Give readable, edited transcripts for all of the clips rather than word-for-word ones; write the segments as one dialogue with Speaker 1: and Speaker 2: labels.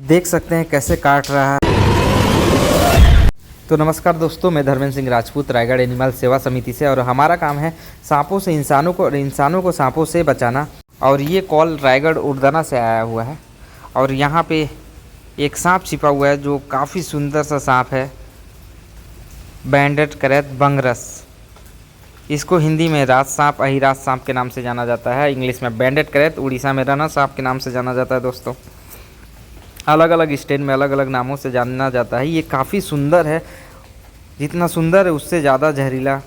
Speaker 1: देख सकते हैं कैसे काट रहा है। तो नमस्कार दोस्तों, मैं धर्मेंद्र सिंह राजपूत रायगढ़ एनिमल सेवा समिति से, और हमारा काम है सांपों से इंसानों को और इंसानों को सांपों से बचाना। और ये कॉल रायगढ़ उड़दाना से आया हुआ है और यहाँ पे एक सांप छिपा हुआ है जो काफ़ी सुंदर सा सांप है, बैंडेड करैत बंगरस। इसको हिंदी में राज सांप, अहिराज सांप के नाम से जाना जाता है। इंग्लिश में बैंडेड करैत, उड़ीसा में रना सांप के नाम से जाना जाता है। दोस्तों, अलग अलग स्टेट में अलग अलग नामों से जाना जाता है। ये काफ़ी सुंदर है, जितना सुंदर है उससे ज़्यादा जहरीला।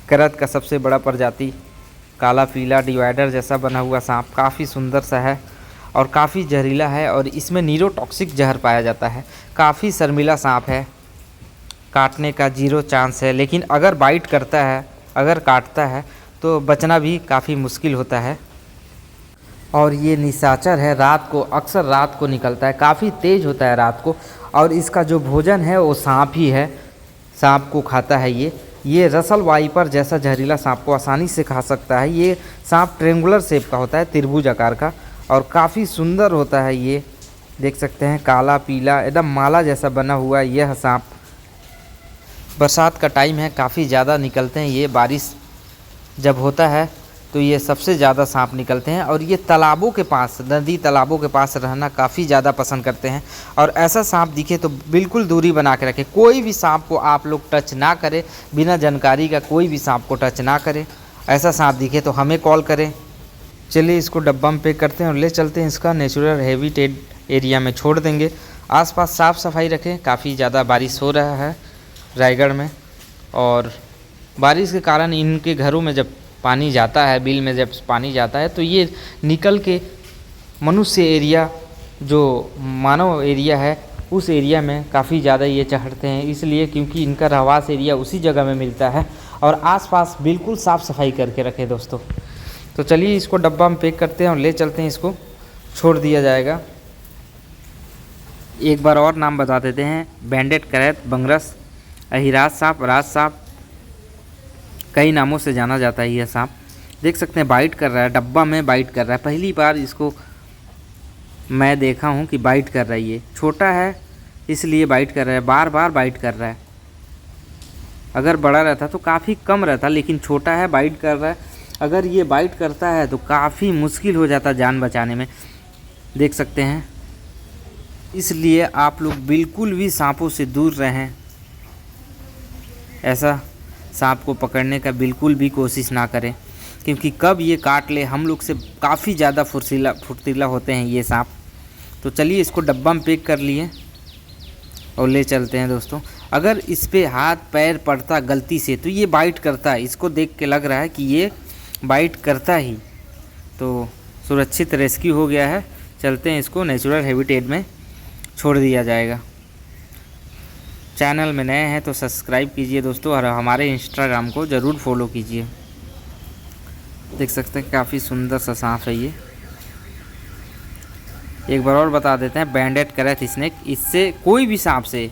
Speaker 1: करैत का सबसे बड़ा प्रजाति काला पीला डिवाइडर जैसा बना हुआ सांप काफ़ी सुंदर सा है और काफ़ी जहरीला है, और इसमें न्यूरोटॉक्सिक जहर पाया जाता है। काफ़ी शर्मीला सांप है, काटने का 0 चांस है, लेकिन अगर बाइट करता है, अगर काटता है तो बचना भी काफ़ी मुश्किल होता है। और ये निशाचर है, रात को, अक्सर रात को निकलता है, काफ़ी तेज़ होता है रात को। और इसका जो भोजन है वो सांप ही है, सांप को खाता है ये रसल वाइपर जैसा जहरीला सांप को आसानी से खा सकता है। ये सांप ट्रेंगुलर शेप का होता है, त्रिभुज आकार का, और काफ़ी सुंदर होता है। ये देख सकते हैं काला पीला एकदम माला जैसा बना हुआ है यह सांप। बरसात का टाइम है, काफ़ी ज़्यादा निकलते हैं ये। बारिश जब होता है तो ये सबसे ज़्यादा सांप निकलते हैं, और ये तालाबों के पास, नदी तालाबों के पास रहना काफ़ी ज़्यादा पसंद करते हैं। और ऐसा सांप दिखे तो बिल्कुल दूरी बना के रखें। कोई भी सांप को आप लोग टच ना करें, बिना जानकारी का कोई भी सांप को टच ना करें। ऐसा सांप दिखे तो हमें कॉल करें। चलिए इसको डब्बा में पैक करते हैं और ले चलते हैं इसका नेचुरल हैबिटेट एरिया में छोड़ देंगे। आसपास साफ़ सफाई रखें। काफ़ी ज़्यादा बारिश हो रहा है रायगढ़ में, और बारिश के कारण इनके घरों में जब पानी जाता है, बिल में जब पानी जाता है, तो ये निकल के मनुष्य एरिया, जो मानव एरिया है, उस एरिया में काफ़ी ज़्यादा ये चढ़ते हैं। इसलिए क्योंकि इनका रहवास एरिया उसी जगह में मिलता है। और आसपास बिल्कुल साफ़ सफाई करके रखें दोस्तों। तो चलिए इसको डब्बा में पैक करते हैं और ले चलते हैं, इसको छोड़ दिया जाएगा। एक बार और नाम बता देते हैं, बैंडेड करैत बंगरस, अहिराज सांप, राज सांप, कई नामों से जाना जाता है यह सांप। देख सकते हैं बाइट कर रहा है, डब्बा में बाइट कर रहा है। पहली बार इसको मैं देखा हूँ कि बाइट कर रहा है। ये छोटा है इसलिए बाइट कर रहा है, बार बार बाइट कर रहा है। अगर बड़ा रहता तो काफ़ी कम रहता, लेकिन छोटा है, बाइट कर रहा है। अगर ये बाइट करता है तो काफ़ी मुश्किल हो जाता जान बचाने में, देख सकते हैं। इसलिए आप लोग बिल्कुल भी सांपों से दूर रहें। ऐसा सांप को पकड़ने का बिल्कुल भी कोशिश ना करें, क्योंकि कब ये काट ले, हम लोग से काफ़ी ज़्यादा फुर्तीला होते हैं ये सांप। तो चलिए इसको डब्बा में पैक कर लिए और ले चलते हैं दोस्तों। अगर इस पे हाथ पैर पड़ता गलती से तो ये बाइट करता है। इसको देख के लग रहा है कि ये बाइट करता ही, तो सुरक्षित रेस्क्यू हो गया है। चलते हैं, इसको नेचुरल हैबिटेट में छोड़ दिया जाएगा। चैनल में नए हैं तो सब्सक्राइब कीजिए दोस्तों, और हमारे इंस्टाग्राम को ज़रूर फॉलो कीजिए। देख सकते हैं काफ़ी सुंदर सा सांप है ये। एक बार और बता देते हैं, बैंडेड करैत स्नेक। इससे कोई भी सांप से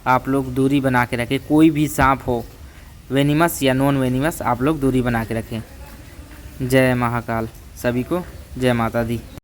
Speaker 1: आप लोग दूरी बना के रखें। कोई भी सांप हो, वेनिमस या नॉन वेनिमस, आप लोग दूरी बना के रखें। जय महाकाल, सभी को जय माता दी।